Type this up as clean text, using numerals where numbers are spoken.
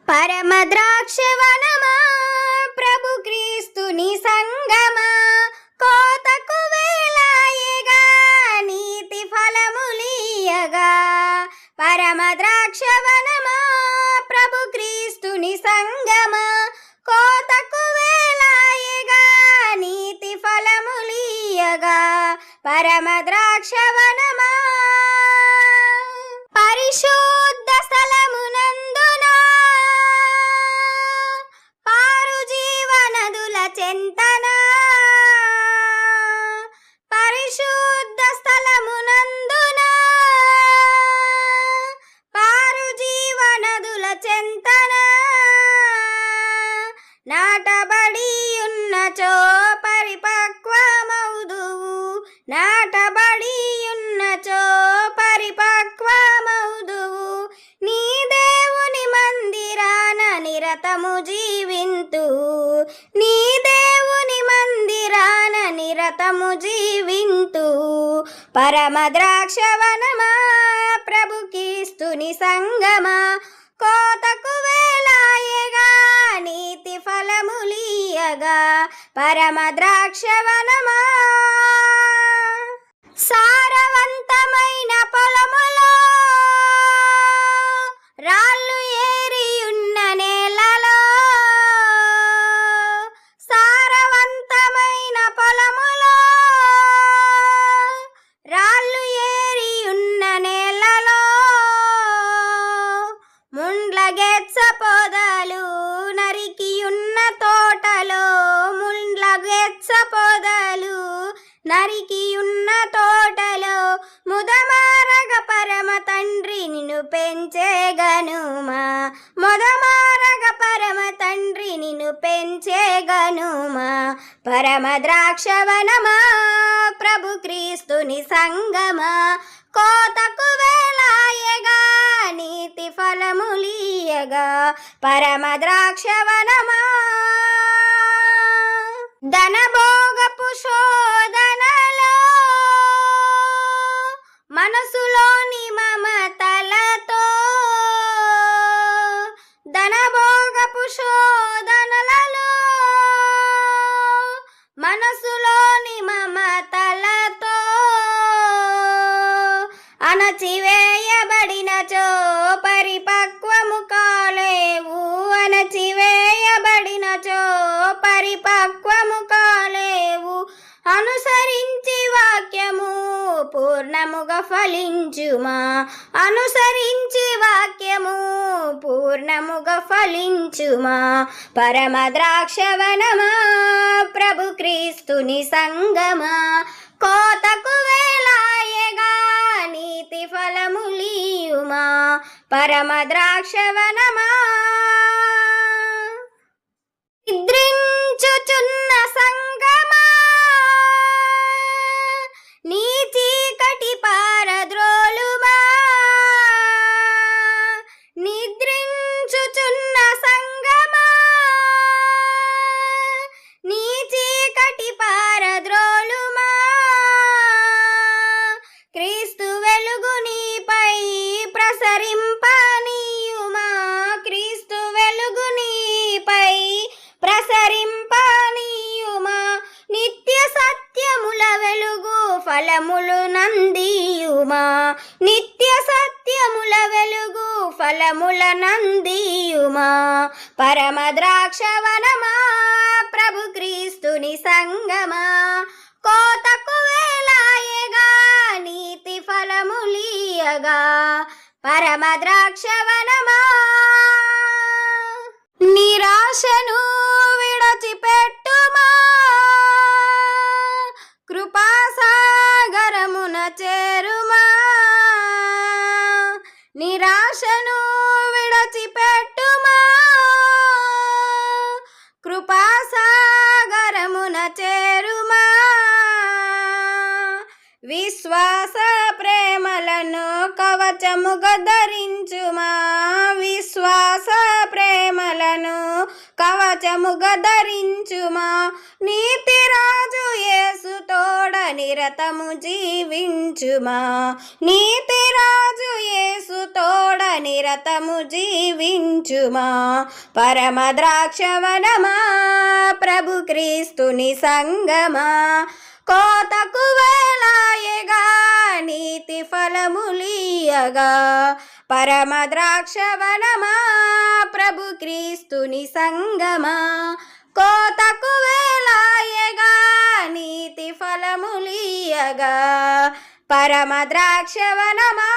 పరమ ద్రాక్షవనమా ప్రభు క్రీస్తుని సంగమా, కోతకు వేలాయగా నీతి ఫలములీయగా. పరమ ద్రాక్షవనమా ప్రభు క్రీస్తుని సంగమా, కోతకు వేలాయగా నీతి ఫలములీయగా. పరమ ద్రాక్షవనమా పరిశుద్ధ స్థలమునందున పారు జీవనదుల చెంతన, పరిశుద్ధ స్థలమునందున పారు జీవనదుల చెంతన, నాటబడి ఉన్నచో పరిపక్వమౌదువు, నాటబడి ఉన్నచో పరిపక్వమౌదువు. నీ దేవుని మందిరాన నిరతము జీవింతు, నీ దేవుని మందిరాన నిరతము జీవింతు. పరమ ద్రాక్షవనమా ప్రభు క్రీస్తుని సంగమా, కోతకు వేలాయగా నీతి ఫలములీయగా. పరమ ద్రాక్షవనమా సారవంతమైన పొలములో రాళ్ళు ఏరియున్న నేలలో, సారవంతమైన పొలములో రాళ్ళు ఏరియున్న నేలలో, ముండ్ల గెచ్చ పొదలు నరికియున్న తోటలో, ముండ్ల గెచ్చ పొదలు నరికియున్న తోటలో, ముదమారగ పరమ తండ్రి నిన్ను పెంచేగనుమా, ముదమారగ పరమ తండ్రి నిన్ను పెంచేగనుమా. పరమ ద్రాక్షవనమా ప్రభు క్రీస్తుని సంగమా, కోతకు వేలాయగా నీతి ఫలములీయగా. పరమ ద్రాక్షవనమా ధనభోగపు శోధనలో మనసులోని మమతలతో, ధనభోగపు శోధనలలో మనసులోని మమతలతో, అణచివేయబడినచో పరిపక్వము కాలేవు, అణచివేయబడినచో పరిపక్వము కాలేవు. అనుసరించి వాక్యము పూర్ణముగా ఫలించుమా, అనుసరించి వాక్యము పూర్ణముగా ఫలించుమా. పరమ ద్రాక్షవనమా ప్రభు క్రీస్తుని సంగమా, కోతకు వేలాయగా నీతి ఫలములీయుమా. పరమ ద్రాక్షవనమా నిద్రించుచున్న సంగమా, నీ చీకటి పారద్రోలుమా, నిద్రించుచున్న సంగమా, నీ చీకటి పారద్రోలుమా. క్రీస్తు వెలుగు నీపై ప్రసరింపనీయుమా, క్రీస్తు వెలుగు నీపై ప్రసరింపనీయుమా. నిత్య సత్యముల వెలుగు ఫలములు నందియుమా, నిత్య సత్యముల వెలుగు ఫలముల నందియుమా. పరమ ద్రాక్షవనమా ప్రభు క్రీస్తుని సంగమా, కోతకు వేలాయగా నీతి ఫలములీయగా. పరమ ద్రాక్షవనమా నిరాశను విడచిపెట్టుమా, కృపాసాగరమున చేరుమా, నిరాశను విడచిపెట్టుమా, కృపాసాగరమున చేరుమా. విశ్వాస ప్రేమలను కవచముగా ధరించుమా, విశ్వాస ప్రేమలను కవచముగా ధరించుమా. నీతి రాజు యేసు తోడ నిరతము జీవించుమా నీతి రాజు యేసు తోడ నిరతము జీవించుమా పరమ ద్రాక్షవనమా ప్రభు క్రీస్తుని సంగమా కోతకు వేలాయగా నీతి ఫలములియగా పరమ ద్రాక్షవనమా ప్రభు క్రీస్తుని సంగమా కోతకు వేలాయగా నీతి ఫలములియగా పరమ ద్రాక్షవనమా